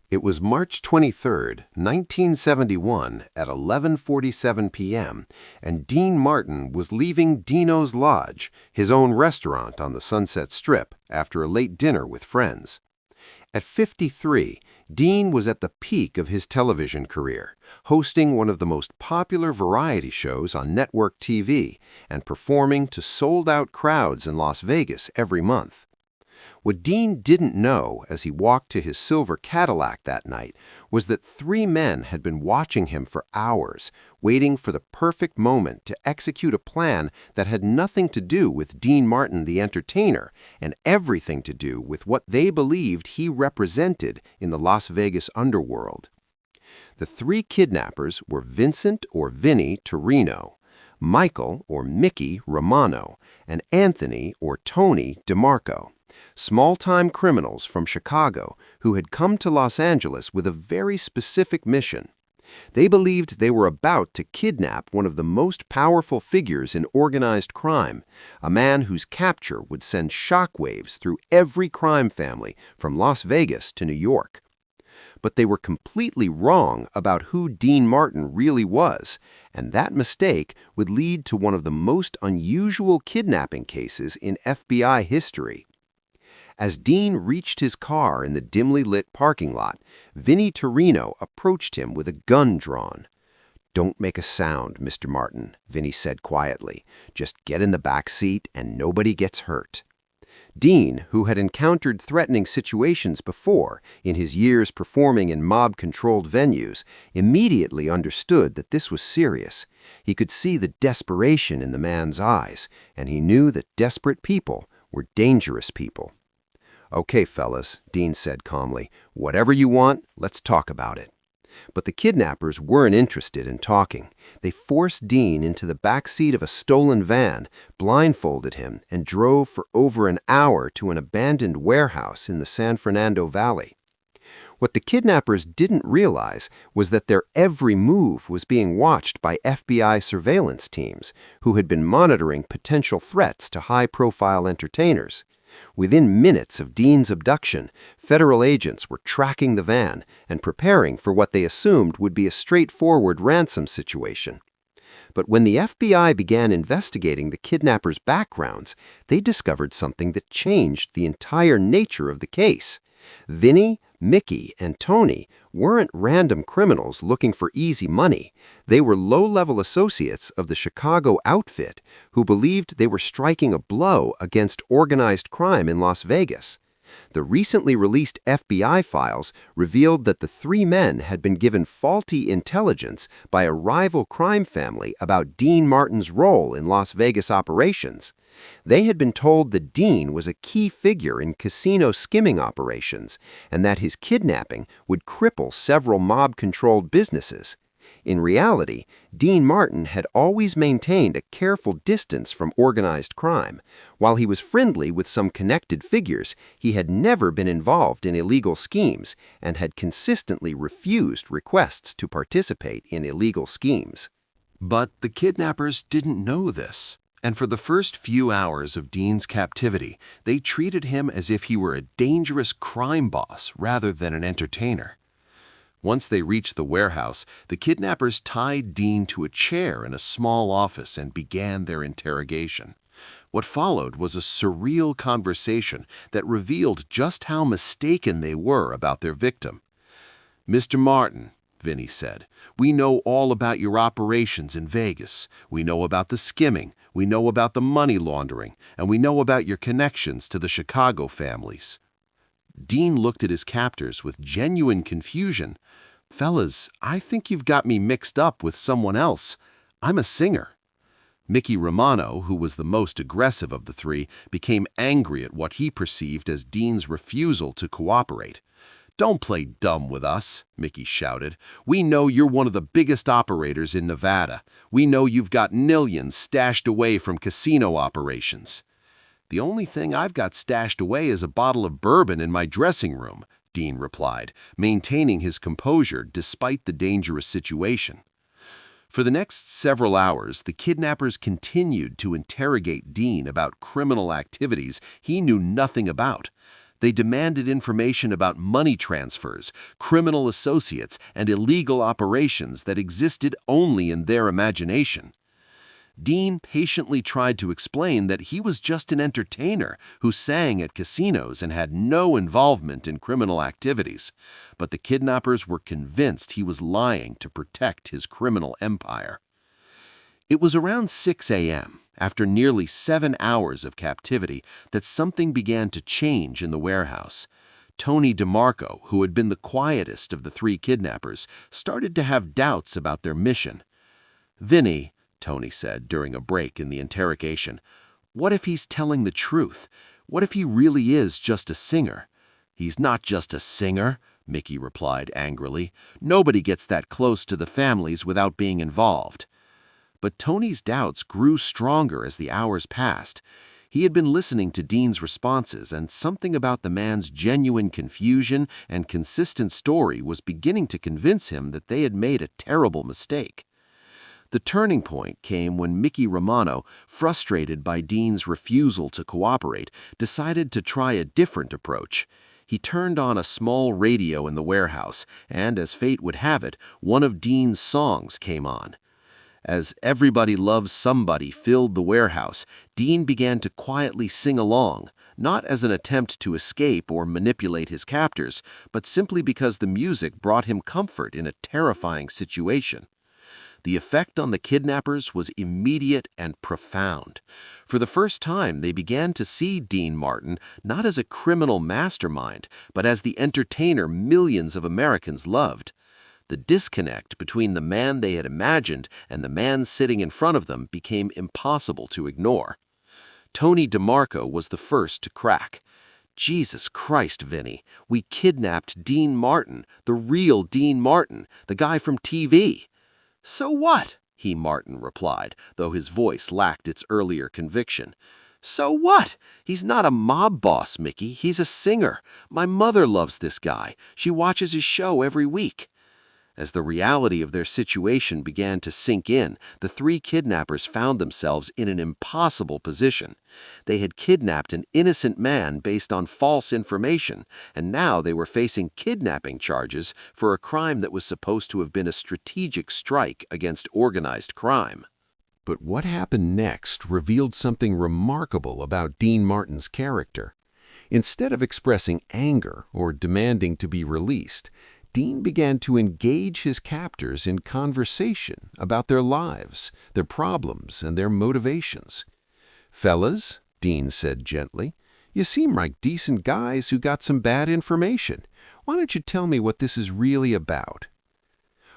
It was March 23, 1971 at 11:47 p.m., and Dean Martin was leaving Dino's Lodge, his own restaurant on the Sunset Strip, after a late dinner with friends. At 53, Dean was at the peak of his television career, hosting one of the most popular variety shows on network TV and performing to sold-out crowds in Las Vegas every month. What Dean didn't know as he walked to his silver Cadillac that night was that three men had been watching him for hours, waiting for the perfect moment to execute a plan that had nothing to do with Dean Martin the entertainer and everything to do with what they believed he represented in the Las Vegas underworld. The three kidnappers were Vincent or Vinnie Torino, Michael or Mickey Romano, and Anthony or Tony DeMarco. Small-time criminals from Chicago who had come to Los Angeles with a very specific mission. They believed they were about to kidnap one of the most powerful figures in organized crime, a man whose capture would send shockwaves through every crime family from Las Vegas to New York. But they were completely wrong about who Dean Martin really was, and that mistake would lead to one of the most unusual kidnapping cases in FBI history. As Dean reached his car in the dimly lit parking lot, Vinnie Torino approached him with a gun drawn. "Don't make a sound, Mr. Martin," Vinnie said quietly. "Just get in the back seat and nobody gets hurt." Dean, who had encountered threatening situations before in his years performing in mob-controlled venues, immediately understood that this was serious. He could see the desperation in the man's eyes, and he knew that desperate people were dangerous people. "Okay, fellas," Dean said calmly. "Whatever you want, let's talk about it." But the kidnappers weren't interested in talking. They forced Dean into the back seat of a stolen van, blindfolded him, and drove for over an hour to an abandoned warehouse in the San Fernando Valley. What the kidnappers didn't realize was that their every move was being watched by FBI surveillance teams who had been monitoring potential threats to high-profile entertainers. Within minutes of Dean's abduction, federal agents were tracking the van and preparing for what they assumed would be a straightforward ransom situation. But when the FBI began investigating the kidnappers' backgrounds, they discovered something that changed the entire nature of the case. Vinnie, Mickey, and Tony weren't random criminals looking for easy money. They were low-level associates of the Chicago outfit who believed they were striking a blow against organized crime in Las Vegas. The recently released FBI files revealed that the three men had been given faulty intelligence by a rival crime family about Dean Martin's role in Las Vegas operations. They had been told that Dean was a key figure in casino skimming operations and that his kidnapping would cripple several mob-controlled businesses. In reality, Dean Martin had always maintained a careful distance from organized crime. While he was friendly with some connected figures, he had never been involved in illegal schemes and had consistently refused requests to participate in illegal schemes. But the kidnappers didn't know this. And for the first few hours of Dean's captivity, they treated him as if he were a dangerous crime boss rather than an entertainer. Once they reached the warehouse, the kidnappers tied Dean to a chair in a small office and began their interrogation. What followed was a surreal conversation that revealed just how mistaken they were about their victim. "Mr. Martin," Vinnie said, "we know all about your operations in Vegas. We know about the skimming, we know about the money laundering, and we know about your connections to the Chicago families." Dean looked at his captors with genuine confusion. "Fellas, I think you've got me mixed up with someone else. I'm a singer." Mickey Romano, who was the most aggressive of the three, became angry at what he perceived as Dean's refusal to cooperate. "Don't play dumb with us," Mickey shouted. "We know you're one of the biggest operators in Nevada. We know you've got millions stashed away from casino operations." "The only thing I've got stashed away is a bottle of bourbon in my dressing room," Dean replied, maintaining his composure despite the dangerous situation. For the next several hours, the kidnappers continued to interrogate Dean about criminal activities he knew nothing about. They demanded information about money transfers, criminal associates, and illegal operations that existed only in their imagination. Dean patiently tried to explain that he was just an entertainer who sang at casinos and had no involvement in criminal activities, but the kidnappers were convinced he was lying to protect his criminal empire. It was around 6 a.m., after nearly 7 hours of captivity, that something began to change in the warehouse. Tony DeMarco, who had been the quietest of the three kidnappers, started to have doubts about their mission. "Vinny," Tony said during a break in the interrogation, "what if he's telling the truth? What if he really is just a singer?" "He's not just a singer," Mickey replied angrily. "Nobody gets that close to the families without being involved." But Tony's doubts grew stronger as the hours passed. He had been listening to Dean's responses, and something about the man's genuine confusion and consistent story was beginning to convince him that they had made a terrible mistake. The turning point came when Mickey Romano, frustrated by Dean's refusal to cooperate, decided to try a different approach. He turned on a small radio in the warehouse, and as fate would have it, one of Dean's songs came on. As "Everybody Loves Somebody" filled the warehouse, Dean began to quietly sing along, not as an attempt to escape or manipulate his captors, but simply because the music brought him comfort in a terrifying situation. The effect on the kidnappers was immediate and profound. For the first time, they began to see Dean Martin not as a criminal mastermind, but as the entertainer millions of Americans loved. The disconnect between the man they had imagined and the man sitting in front of them became impossible to ignore. Tony DeMarco was the first to crack. "Jesus Christ, Vinny, we kidnapped Dean Martin, the real Dean Martin, the guy from TV." "So what?" Martin replied, though his voice lacked its earlier conviction. "So what? He's not a mob boss, Mickey. He's a singer. My mother loves this guy. She watches his show every week." As the reality of their situation began to sink in, the three kidnappers found themselves in an impossible position. They had kidnapped an innocent man based on false information, and now they were facing kidnapping charges for a crime that was supposed to have been a strategic strike against organized crime. But what happened next revealed something remarkable about Dean Martin's character. Instead of expressing anger or demanding to be released, Dean began to engage his captors in conversation about their lives, their problems, and their motivations. "Fellas," Dean said gently, "you seem like decent guys who got some bad information. Why don't you tell me what this is really about?"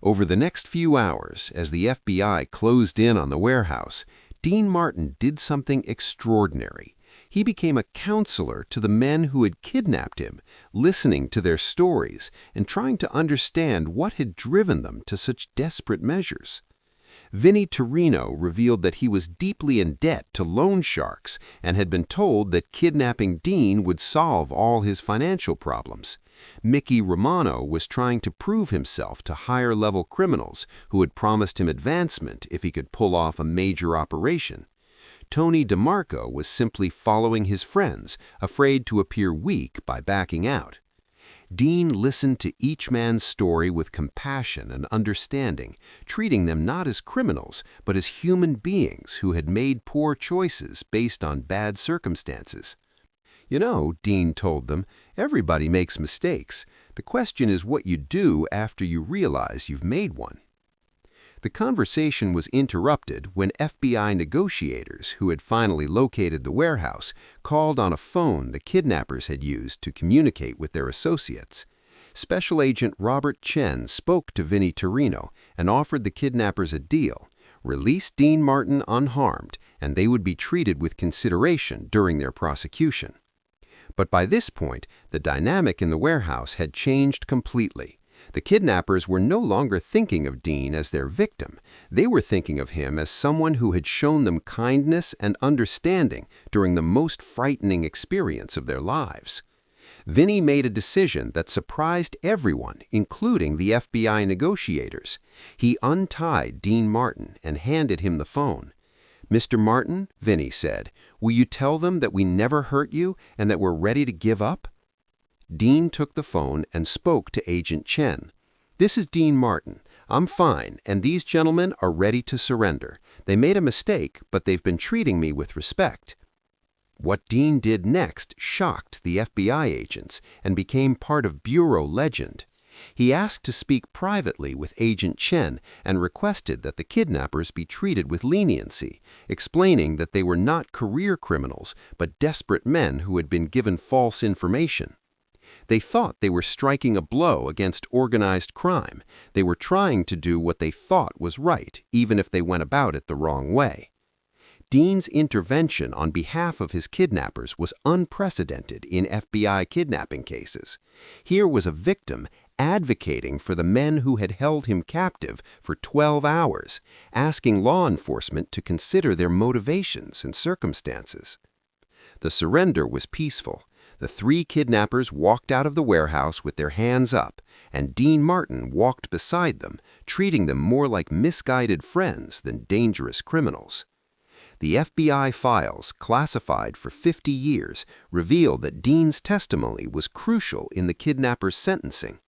Over the next few hours, as the FBI closed in on the warehouse, Dean Martin did something extraordinary. He became a counselor to the men who had kidnapped him, listening to their stories and trying to understand what had driven them to such desperate measures. Vinny Torino revealed that he was deeply in debt to loan sharks and had been told that kidnapping Dean would solve all his financial problems. Mickey Romano was trying to prove himself to higher-level criminals who had promised him advancement if he could pull off a major operation. Tony DeMarco was simply following his friends, afraid to appear weak by backing out. Dean listened to each man's story with compassion and understanding, treating them not as criminals, but as human beings who had made poor choices based on bad circumstances. "You know," Dean told them, "everybody makes mistakes. The question is what you do after you realize you've made one." The conversation was interrupted when FBI negotiators, who had finally located the warehouse, called on a phone the kidnappers had used to communicate with their associates. Special Agent Robert Chen spoke to Vinny Torino and offered the kidnappers a deal: release Dean Martin unharmed, and they would be treated with consideration during their prosecution. But by this point, the dynamic in the warehouse had changed completely. The kidnappers were no longer thinking of Dean as their victim. They were thinking of him as someone who had shown them kindness and understanding during the most frightening experience of their lives. Vinny made a decision that surprised everyone, including the FBI negotiators. He untied Dean Martin and handed him the phone. "Mr. Martin," Vinny said, "will you tell them that we never hurt you and that we're ready to give up?" Dean took the phone and spoke to Agent Chen. "This is Dean Martin. I'm fine, and these gentlemen are ready to surrender. They made a mistake, but they've been treating me with respect." What Dean did next shocked the FBI agents and became part of Bureau legend. He asked to speak privately with Agent Chen and requested that the kidnappers be treated with leniency, explaining that they were not career criminals but desperate men who had been given false information. They thought they were striking a blow against organized crime. They were trying to do what they thought was right, even if they went about it the wrong way. Dean's intervention on behalf of his kidnappers was unprecedented in FBI kidnapping cases. Here was a victim advocating for the men who had held him captive for 12 hours, asking law enforcement to consider their motivations and circumstances. The surrender was peaceful. The three kidnappers walked out of the warehouse with their hands up, and Dean Martin walked beside them, treating them more like misguided friends than dangerous criminals. The FBI files, classified for 50 years, reveal that Dean's testimony was crucial in the kidnappers' sentencing.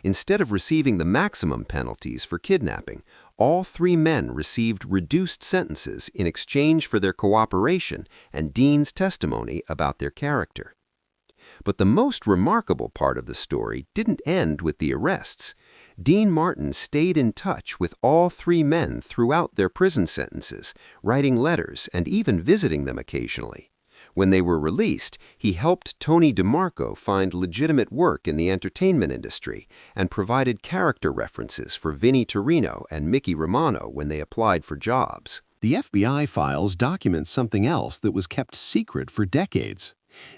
Instead of receiving the maximum penalties for kidnapping, all three men received reduced sentences in exchange for their cooperation and Dean's testimony about their character. But the most remarkable part of the story didn't end with the arrests. Dean Martin stayed in touch with all three men throughout their prison sentences, writing letters and even visiting them occasionally. When they were released, he helped Tony DeMarco find legitimate work in the entertainment industry and provided character references for Vinnie Torino and Mickey Romano when they applied for jobs. The FBI files document something else that was kept secret for decades.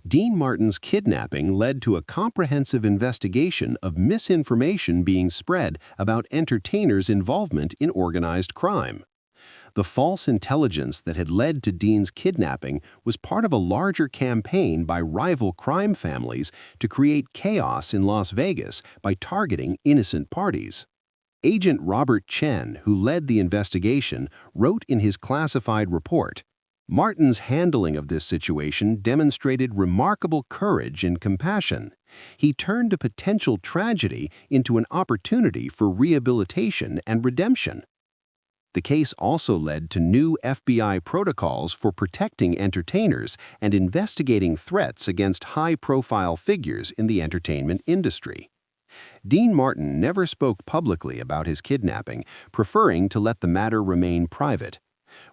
Dean Martin's kidnapping led to a comprehensive investigation of misinformation being spread about entertainers' involvement in organized crime. The false intelligence that had led to Dean's kidnapping was part of a larger campaign by rival crime families to create chaos in Las Vegas by targeting innocent parties. Agent Robert Chen, who led the investigation, wrote in his classified report, "Martin's handling of this situation demonstrated remarkable courage and compassion. He turned a potential tragedy into an opportunity for rehabilitation and redemption." The case also led to new FBI protocols for protecting entertainers and investigating threats against high-profile figures in the entertainment industry. Dean Martin never spoke publicly about his kidnapping, preferring to let the matter remain private.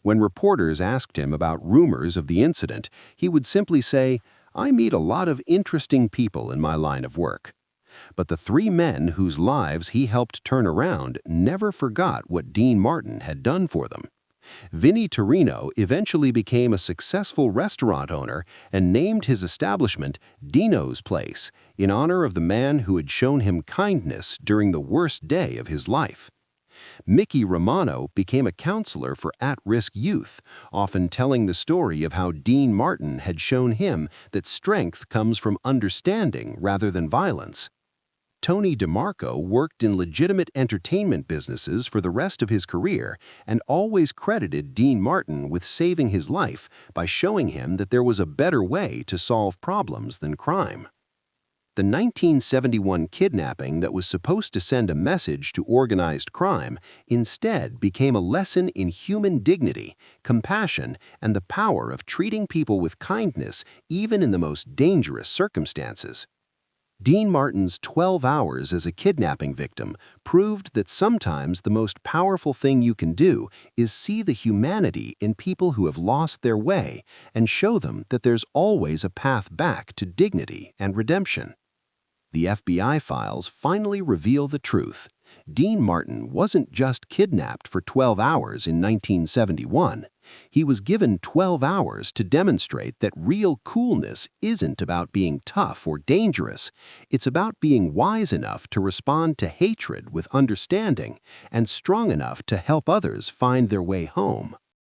When reporters asked him about rumors of the incident, he would simply say, "I meet a lot of interesting people in my line of work." But the three men whose lives he helped turn around never forgot what Dean Martin had done for them. Vinnie Torino eventually became a successful restaurant owner and named his establishment Dino's Place in honor of the man who had shown him kindness during the worst day of his life. Mickey Romano became a counselor for at-risk youth, often telling the story of how Dean Martin had shown him that strength comes from understanding rather than violence. Tony DeMarco worked in legitimate entertainment businesses for the rest of his career and always credited Dean Martin with saving his life by showing him that there was a better way to solve problems than crime. The 1971 kidnapping that was supposed to send a message to organized crime instead became a lesson in human dignity, compassion, and the power of treating people with kindness even in the most dangerous circumstances. Dean Martin's 12 hours as a kidnapping victim proved that sometimes the most powerful thing you can do is see the humanity in people who have lost their way and show them that there's always a path back to dignity and redemption. The FBI files finally reveal the truth. Dean Martin wasn't just kidnapped for 12 hours in 1971. He was given 12 hours to demonstrate that real coolness isn't about being tough or dangerous. It's about being wise enough to respond to hatred with understanding and strong enough to help others find their way home.